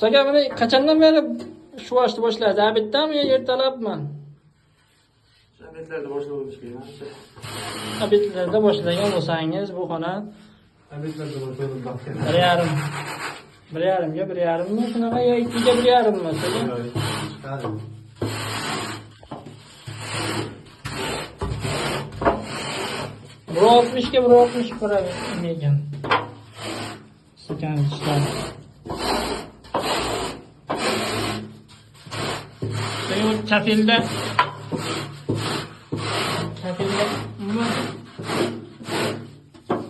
Ustaga buni qachondan beri shuvashni boshlaysiz? Abitdami yo ertalabmi? Abitlarda boshladik keyin. Abitlarda boshlagan bo'lsangiz bu xona Abitlarda boshladik. 1,5 ga 1,5mi? Shunaqa yo 2 ga 1,5mi? Chiqadi. Bir 60 ga 1,60 para ekan. Stakan ishlar. Kafilda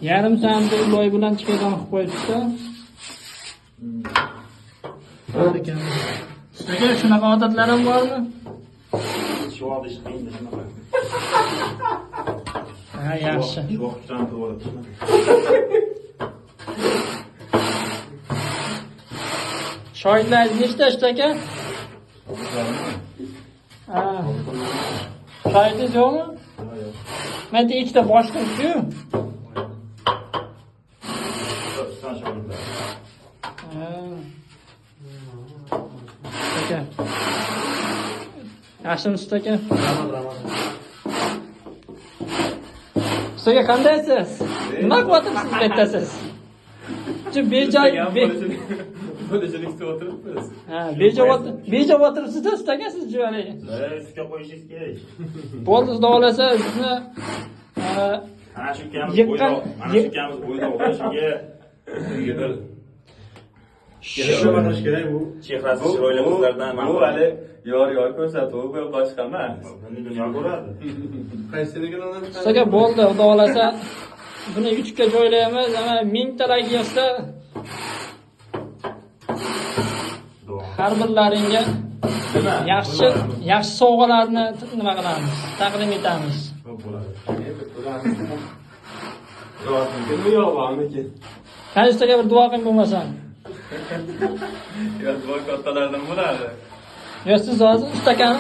yarim soatda loy bilan chiqadigan qilib qo'yibdi. Sizga shunaqa odatlar ham bormi? Shu odish qiyin shunaqa. Ha, yaxshi. Shu vaqtdan to'g'ri. Shoirlaringiz nechta aka? Ha. Shoiringiz yo'qmi? Yo'q. Menda ikkita boshqa-ku. Ustan shoirlar. Ha. Aka. Yaxshimisiz aka? Rahmat. Sizga qandaysiz? Nima qilyapsiz bu yerda? Shu bejoy Bo'lishlikda o'tiribmiz. ha, bejoy o'tiribsiz-da, ustaga siz jo'rali. Sutga qo'yishingiz kerak. Bo'ldi, xudo xolasa bizni Ana shu ukamiz bo'ydoq bo'lishiga nimadir qilish kerak bu. Chehrasi chiroyli qizlardan bu hali yor ko'rsatuv bu boshqa emas. Buni dunyo ko'radi. Qaysiligini ustaga bo'ldi, xudo xolasa buni 3 ga joylaymiz, ama 1000 talar yig'sa har birlaringga yaxshi sovg'alarni nima qilamiz? Taqdim etamiz. Qani ustaga bir duo qilib bo'lmasan. Yo, duo kattalardan bo'ladi. Yo, siz hozir ustakan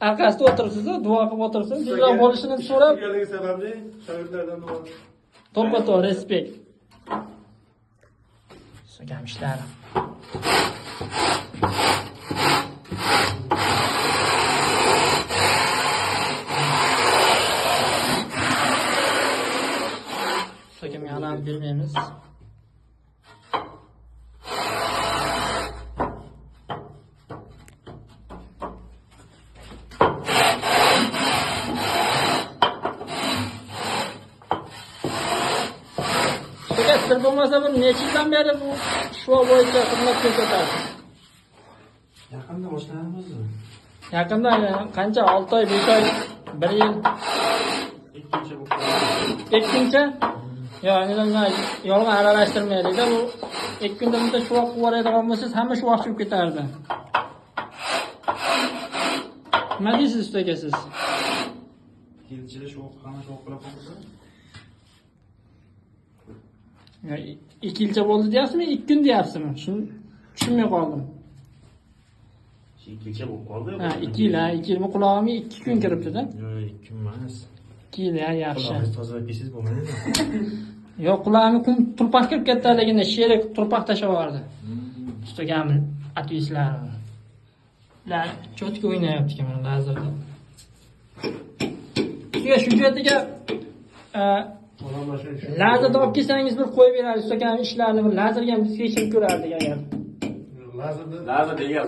arkasida o'tiribsiz, duo qilib o'tiribsiz. Tezroq bo'lishini so'rab, kelgan sababli shoirlardan duo. to'ppa-to'g'ri respekt. Ustakan ishlari. Ustaga yana bermaymiz. Sir bo'lmasa bir necha yildan beri bu shuva bo'yicha xizmat ko'rsatasiz? Yaqinda boshlaymiz. Yaqinda qancha? 6 oy, 5 oy, 1 yil? Ikkinchi bu. Ikkinchi? Yo'q, nima yolg'on aralashtirmaylik-da, bu 2 kunda bitta shuvoq qilib yuboradigan bo'lsangiz, hamma shuvoq chiqib ketardi. Nima deysiz ustaga siz? Ikkinchida shu qana shu qilib qo'ysa. 2 yilcha bo'ldi deyapsizmi, 2 kun deyapsizmi? Shuni tushunmay qoldim. 2 yilcha bo'lib qoldi. Ha, 2 yil, 2 yilmi qulog'imga 2 kun kiribdi-da. Yo'q, 2 kun emas. 2 yil, yaxshi. Quloqingiz toza kesiz bo'lmaydimi? Yo'q, qulog'imga turpoq kirib ketganligini sherik turpoq tashlab yubordi. Ustagamni atvislari. Ular cho'tka o'ynayapti ekan lazerda. Sizga shu joyga lazerda olib kelsangiz bir qo'yib beradi, ustagan ishlarini lazerga ham biz tekshirib ko'rardik agar. Lazer degan